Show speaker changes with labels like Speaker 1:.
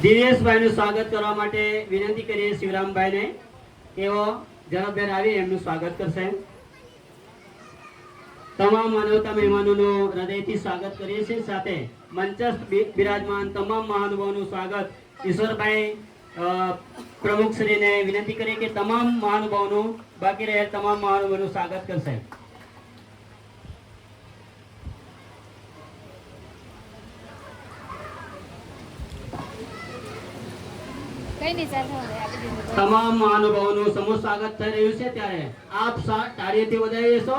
Speaker 1: દિનેશભાઈનું સ્વાગત કરવા માટે વિનંતી કરીએ શિવરામભાઈને તેઓ ઝડપભેર આવી એમનું સ્વાગત કરશે। તમામ માનવતા મહેમાનોનું હૃદયથી સ્વાગત કરીએ છીએ। સાથે મંચસ્થ બિરાજમાન તમામ મહાનુભાવોનું સ્વાગત ઈશ્વરભાઈ પ્રમુખશ્રીને વિનંતી કરીએ કે તમામ મહાનુભાવોનું બાકી રહેલ તમામ મહાનુભાવોનું સ્વાગત કરશે। તમામ મહાનુભાવોનું સમૂહ સ્વાગત થઈ રહ્યું છે, ત્યારે આપ તાળીઓથી વધાવી દેશો।